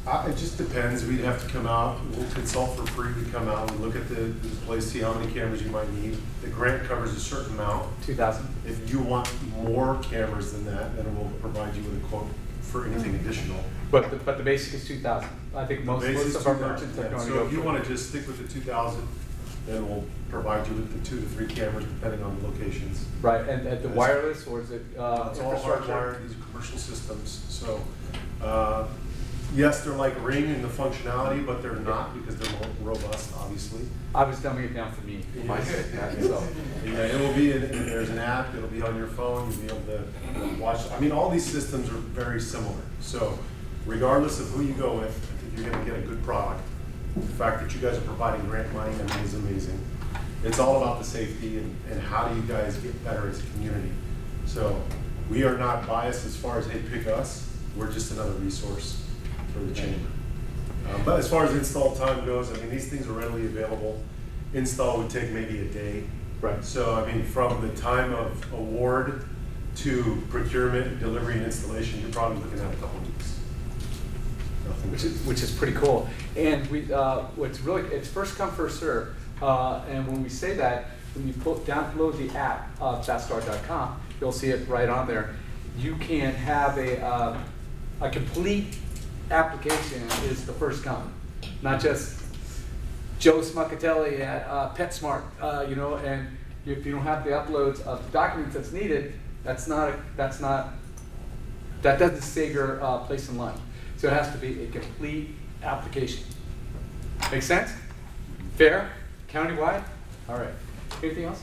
It just depends. We'd have to come out. We'll consult for free to come out and look at the place, see how many cameras you might need. The grant covers a certain amount. 2,000. If you want more cameras than that, then we'll provide you with a quote for anything additional. But the basic is 2,000. I think most of our merchants are going to go. So if you want to just stick with the 2,000, then we'll provide you with the 2 to 3 cameras depending on the locations. Right, and the wireless, or is it it's all hardwired. These are commercial systems. So yes, they're like Ring in the functionality, but they're not because they're more robust, obviously. I was dumbing it down for me. Yeah, it will be. There's an app. It'll be on your phone. You'll be able to watch. I mean, all these systems are very similar. So regardless of who you go with, I think you're going to get a good product. The fact that you guys are providing grant money, I mean, is amazing. It's all about the safety and how do you guys get better as a community. So we are not biased as far as, hey, pick us. We're just another resource for the chamber. But as far as install time goes, I mean, these things are readily available. Install would take maybe a day. Right. So, I mean, from the time of award to procurement, delivery, and installation, you're probably looking at a couple weeks. Which is pretty cool. And what's really, it's first come, first serve. And when we say that, when you download the app, STAART.com, you'll see it right on there. You can have a complete application is the first come, not just Joe Smuckatelli at PetSmart, you know. And if you don't have the uploads of the documents that's needed, that doesn't save your place in line. So it has to be a complete application. Make sense? Fair? Countywide? All right. Anything else?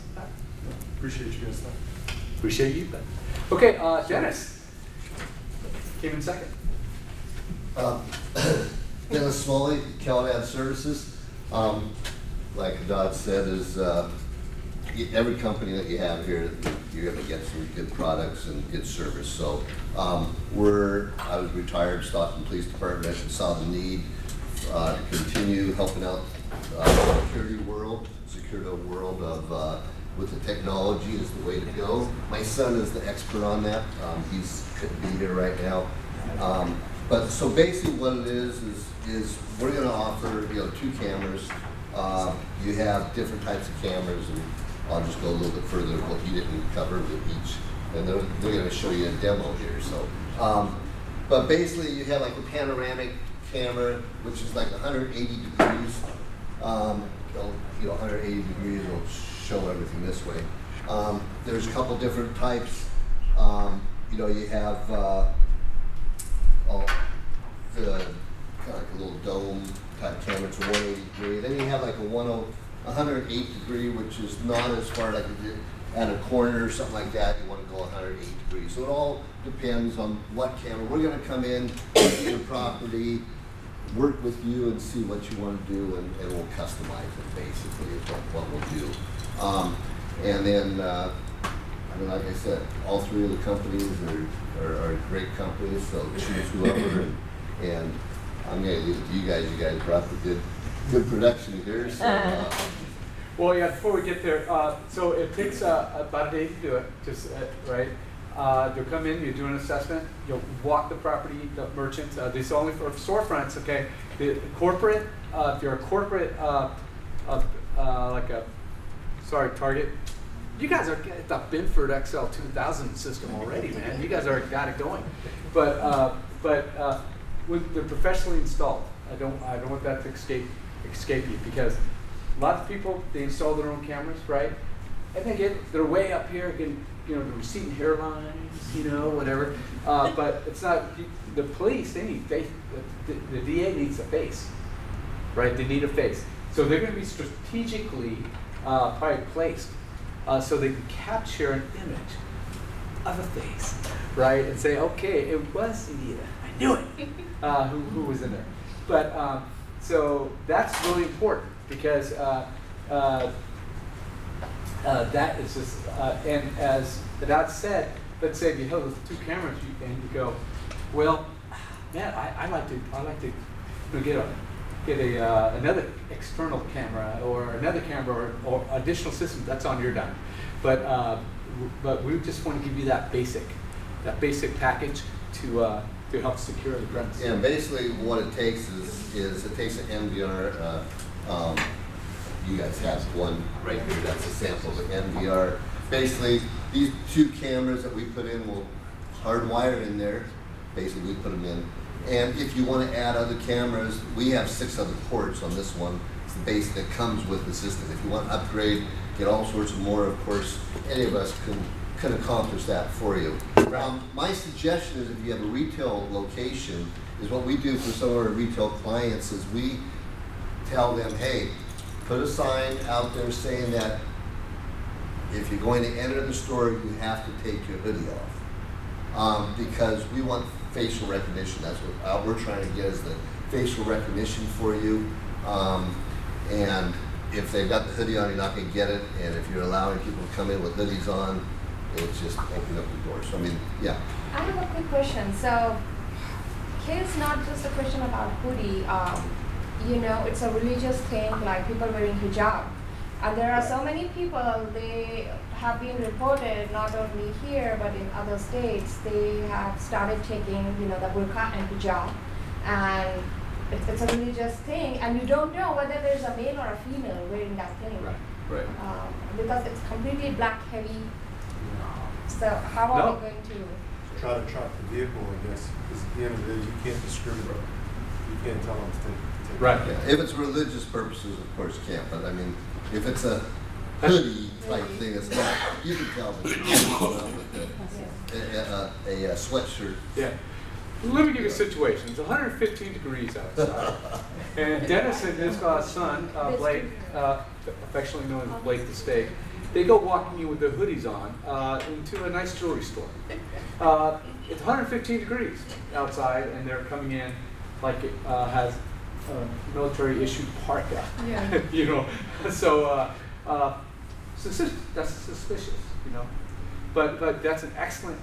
Appreciate you guys. Appreciate you. Okay, Dennis came in second. Dennis Smalley, Caladad Services. Like Haddad said, is every company that you have here, you're going to get some good products and good service. So I was retired Stockton Police Department and saw the need to continue helping out the security world of with the technology is the way to go. My son is the expert on that. He's couldn't be here right now. But so basically what it is we're going to offer 2 cameras. You have different types of cameras, and I'll just go a little bit further what you didn't cover with each, and they're going to show you a demo here. So, but basically you have like a panoramic camera, which is like 180 degrees. 180 degrees will show everything this way. There's a couple different types. You have the kind of like a little dome type camera. It's a 180 degree. Then you have like a 108 degree, which is not as far like at a corner or something like that. You want to go 108 degrees. So it all depends on what camera. We're going to come in to your property, work with you, and see what you want to do, and we'll customize it basically is what we'll do. And then, like I said, all 3 of the companies are great companies, so choose whoever. And I'm going to leave it to you guys. You guys brought the good production here. So, well, yeah, before we get there, so it takes about a day to do it, just right? You'll come in, you do an assessment, you'll walk the property, the merchants. This is only for storefronts, okay? The corporate, if you're a corporate, Target, you guys are at the Binford XL 2000 system already, man. You guys already got it going. But when they're professionally installed, I don't want that to escape you, because lots of people, they install their own cameras, right? And they're way up here, getting, the receding hairlines, whatever. But it's not, the police, the DA needs a face, right? They need a face. So they're gonna be strategically probably placed so they can capture an image of a face, right? And say, okay, it was Anita, I knew it, who was in there. But, so that's really important because that is just, and as Adad said, let's say if you held with 2 cameras and you go, well, man, I like to get another external camera or another camera or additional system. That's on your dime. But we just want to give you that basic package to help secure the premise. Yeah, basically what it takes is it takes an NVR. You guys have one right here. That's a sample of the NVR. Basically, these 2 cameras that we put in will hardwire in there. Basically, we put them in. And if you want to add other cameras, we have 6 other ports on this one. It's the base that comes with the system. If you want to upgrade, get all sorts of more, of course, any of us can accomplish that for you. Right. My suggestion is if you have a retail location, is what we do for some of our retail clients is we tell them, hey, put a sign out there saying that if you're going to enter the store, you have to take your hoodie off. Because we want facial recognition. That's what we're trying to get is the facial recognition for you. And if they've got the hoodie on, you're not going to get it. And if you're allowing people to come in with hoodies on, it's just opening up the door. So, I mean, yeah. I have a quick question. So, it's not just a question about hoodie. It's a religious thing, like people wearing hijab. And there are so many people, they have been reported, not only here, but in other states, they have started taking, the burqa and hijab. And it's a religious thing, and you don't know whether there's a male or a female wearing that thing. Right. Because it's completely black heavy. So how are we going to Try to track the vehicle, I guess, because at the end of the day, you can't discriminate. You can't tell them to take Right. Yeah. If it's religious purposes, of course, you can't. But I mean, if it's a hoodie type thing, it's not. You can tell that with a sweatshirt. Yeah. Let me give you a situation. It's 115 degrees outside. And Dennis and his son, Blake, affectionately known as Blake the Steak, they go walking in with their hoodies on into a nice jewelry store. It's 115 degrees outside, and they're coming in like it has a military-issued parka. Yeah. So that's suspicious, But that's an excellent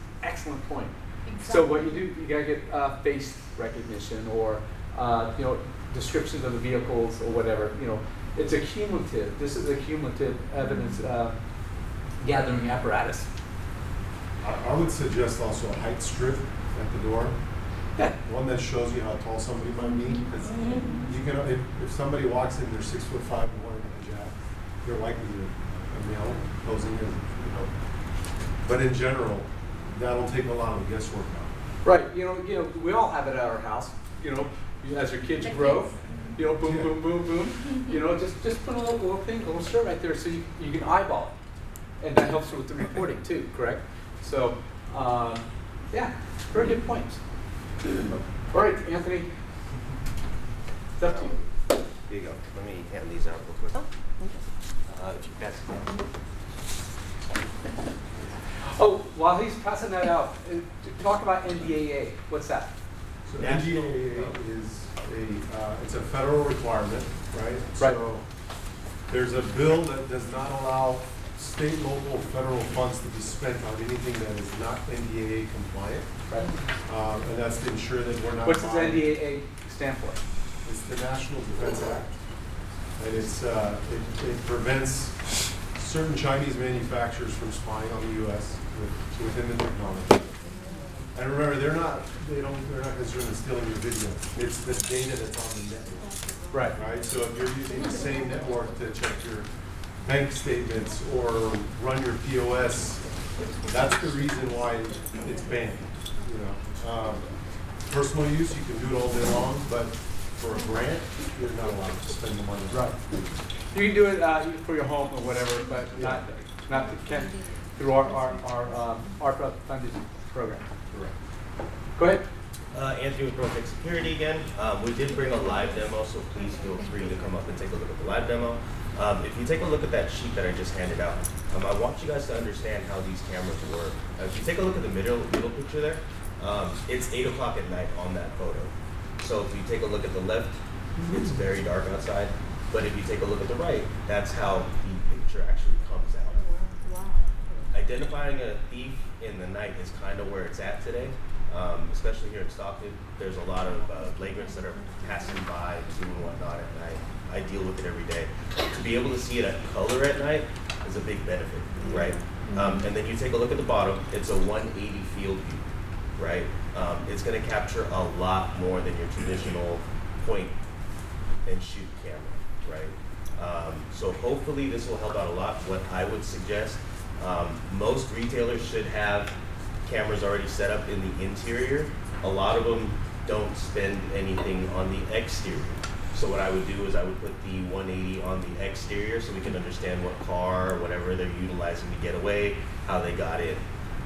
point. Exactly. So what you do, you gotta get face recognition or descriptions of the vehicles or whatever. It's a cumulative. This is a cumulative evidence gathering apparatus. I would suggest also a height strip at the door. Yeah. One that shows you how tall somebody might be. Because you can, if somebody walks in, they're 6'5" and wearing a hijab, they're likely a male posing as, But in general, that'll take a lot of guesswork out. Right. We all have it at our house. As your kids grow, boom, boom, boom, boom. Just put a little strip right there so you can eyeball it, and that helps with the reporting too. Correct. So, yeah, very good points. All right, Anthony. It's up to you. Here you go. Let me hand these out real quick. If you pass it. Oh, while he's passing that out, talk about NDAA. What's that? So NDAA is it's a federal requirement, right? So there's a bill that does not allow state, local, federal funds to be spent on anything that is not NDAA compliant. Right. And that's to ensure that we're not. What does NDAA stand for? It's the National Defense Act, and it prevents certain Chinese manufacturers from spying on the U.S. within the technology. And remember, they're not concerned with stealing your video. It's the data that's on the network. Right. So if you're using the same network to check your bank statements or run your POS, that's the reason why it's banned. Personal use, you can do it all day long, but for a grant, you're not allowed to spend the money. Right. You can do it for your home or whatever, but not through our ARPA funded program. Correct. Go ahead. Anthony with Protect Security again. We did bring a live demo, so please feel free to come up and take a look at the live demo. If you take a look at that sheet that I just handed out, I want you guys to understand how these cameras work. If you take a look at the middle picture there, it's 8 o'clock at night on that photo. So if you take a look at the left, it's very dark outside. But if you take a look at the right, that's how the picture actually comes out. Identifying a thief in the night is kind of where it's at today. Especially here in Stockton, there's a lot of flagrants that are passing by, doing whatnot at night. I deal with it every day. To be able to see it at color at night is a big benefit, right? And then you take a look at the bottom, it's a 180 field view, right? It's gonna capture a lot more than your traditional point and shoot camera, right? So hopefully this will help out a lot. What I would suggest, most retailers should have cameras already set up in the interior. A lot of them don't spend anything on the exterior. So what I would do is I would put the 180 on the exterior so we can understand what car or whatever they're utilizing to get away, how they got in.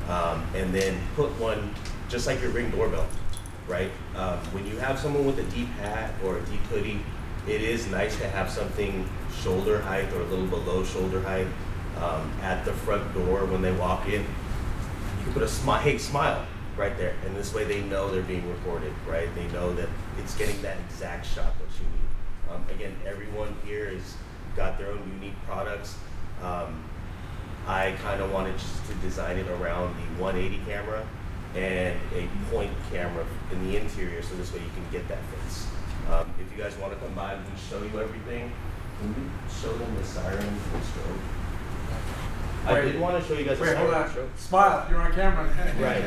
And then put one just like your Ring doorbell, right? When you have someone with a deep hat or a deep hoodie, it is nice to have something shoulder height or a little below shoulder height at the front door when they walk in. You put a smile right there, and this way they know they're being recorded, right? They know that it's getting that exact shot that you need. Again, everyone here has got their own unique products. I kind of wanted just to design it around the 180 camera and a point camera in the interior, so this way you can get that face. If you guys want to come by and show you everything, can you show them the siren and strobe? I did want to show you guys the siren and strobe. Smile, you're on camera. Right.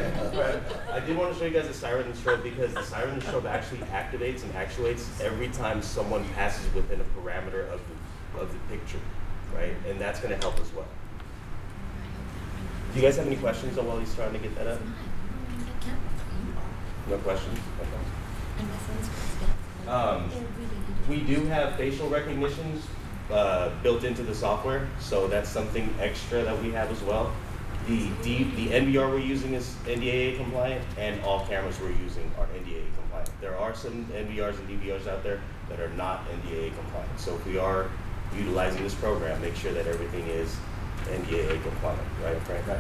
I did want to show you guys the siren and strobe because the siren and strobe actually activates and actuates every time someone passes within a parameter of the picture, right? And that's going to help as well. Do you guys have any questions on while he's trying to get that up? No questions? Okay. We do have facial recognitions built into the software, so that's something extra that we have as well. The NVR we're using is NDAA compliant, and all cameras we're using are NDAA compliant. There are some NVRs and DVRs out there that are not NDAA compliant. So if we are utilizing this program, make sure that everything is NDAA compliant, right, Frank? Right.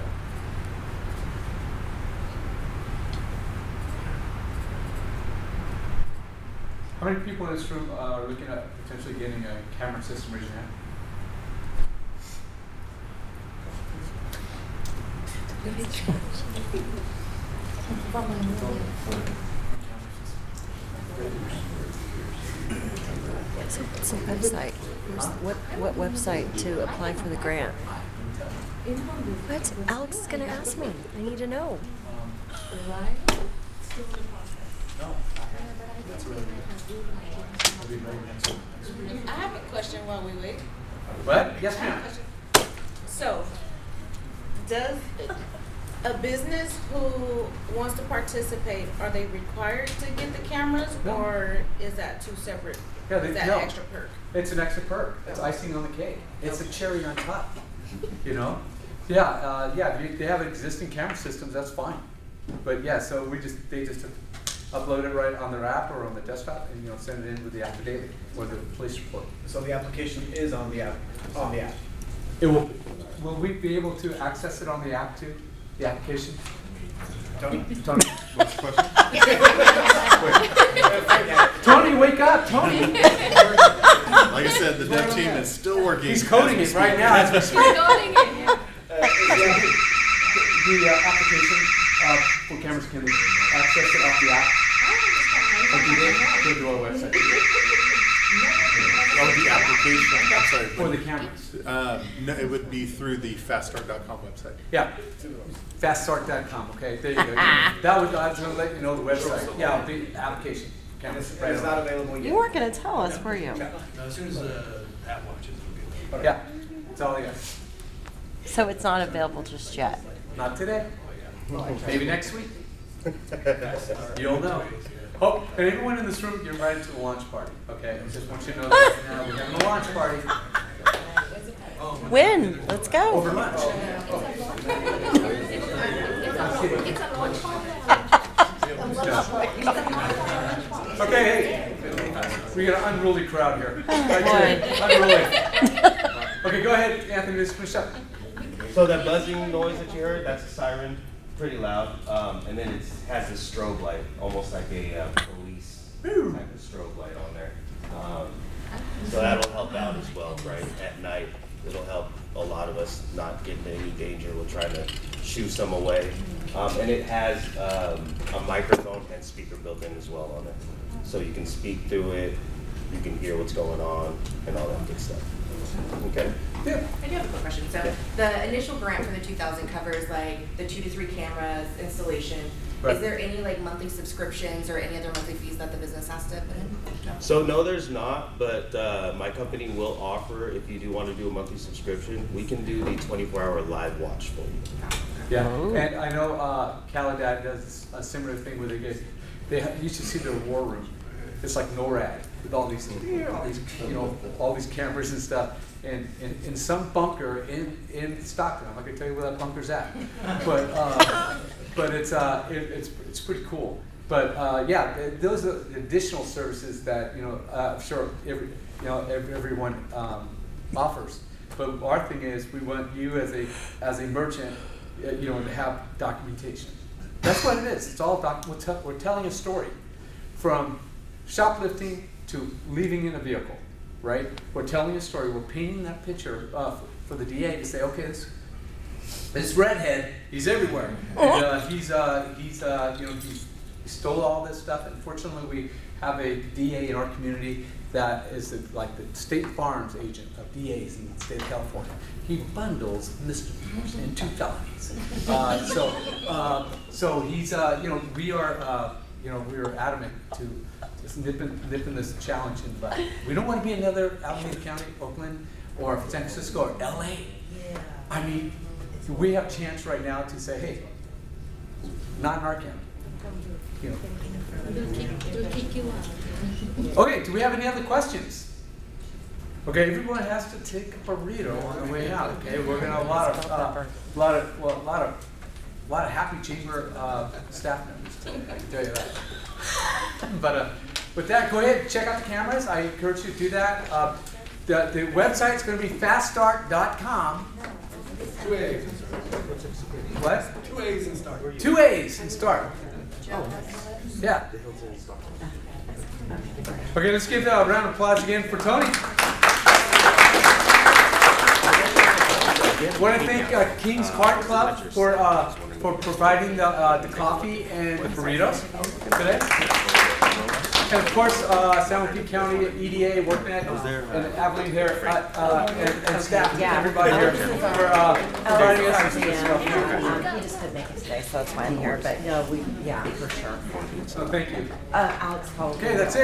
How many people in this room are looking at potentially getting a camera system? Raise your hand. So what's the website? What website to apply for the grant? What? Alex is going to ask me. I need to know. I have a question while we wait. What? Yes, ma'am. So, does a business who wants to participate, are they required to get the cameras, No. or is that two separate? Yeah, is that no. an extra perk? It's an extra perk. It's icing on the cake. It's a cherry on top. You know? Yeah, if they have existing camera systems, that's fine. But yeah, so they just upload it right on their app or on the desktop, and send it in with the affidavit or the police report. So the application is on the app. On the app. It will. Will we be able to access it on the app too? The application. Tony, What's the question? Tony, wake up, Tony. Like I said, the dev team is still working. He's coding it right now. He's coding it, yeah. The application for cameras can access it off the app. Or do they go to our website? Oh, the application. I'm sorry. For the cameras. No, it would be through the faststart.com website. Yeah, faststart.com. Okay, there you go. I was going to let you know the website. Yeah, the application. Cameras. And it's not available yet. You weren't going to tell us, were you? No, as soon as the app launches, it'll be Yeah, that's all I got. So it's not available just yet. Not today. Maybe next week. You'll know. Oh, and everyone in this room, you're invited to the launch party. Okay, I just want you to know that now we're having a launch party. Win. Let's go. Over lunch. Okay, hey, we got an unruly crowd here. Unruly. Okay, go ahead, Anthony, just finish up. So that buzzing noise that you heard, that's a siren, pretty loud. And then it has this strobe light, almost like a police type of strobe light on there. So that'll help out as well, right? At night, it'll help a lot of us not get into any danger. We'll try to shoo some away. And it has a microphone and speaker built in as well on it. So you can speak through it, you can hear what's going on, and all that good stuff. Okay? Yeah. I do have a quick question. So the initial grant for the 2,000 covers like the 2 to 3 cameras installation. Right. Is there any like monthly subscriptions or any other monthly fees that the business has to put in? So no, there's not, but my company will offer, if you do want to do a monthly subscription, we can do the 24-hour live watch for you. Yeah, and I know Caladad does a similar thing where you should see their war room. It's like NORAD with all these all these cameras and stuff. And in some bunker in Stockton, I'm not gonna tell you where that bunker's at, but it's pretty cool. But yeah, those are additional services that I'm sure everyone offers. But our thing is we want you as a merchant, to have documentation. That's what it is. It's all we're telling a story, from shoplifting to leaving in a vehicle, right? We're telling a story. We're painting that picture for the DA to say, okay, this redhead, he's everywhere. And, he stole all this stuff. Unfortunately, we have a DA in our community that is like the State Farm's agent of DAs in the state of California. He bundles misdemeanors and 2 felonies. So he's, we are adamant to just nipping this challenge in the butt. We don't want to be another Alameda County, Oakland, or San Francisco, or LA. Yeah. I mean, we have a chance right now to say, hey, not in our county. Okay, do we have any other questions? Okay, everyone has to take a burrito on the way out. Okay, we're gonna have a lot of happy chamber staff members today. I can tell you that. But with that, go ahead and check out the cameras. I encourage you to do that. The website's going to be faststart.com. 2 A's. What? 2 A's and start. 2 A's and start. Oh, yeah. Okay, let's give a round of applause again for Tony. I want to thank King's Heart Club for providing the coffee and the burritos today. And of course, San Joaquin County EDA, WorkNet, and Abilene here, and staff, everybody here for providing us with this stuff. He just couldn't make it today, so that's why I'm here. But no, for sure. So thank you. Alex, okay, that's it.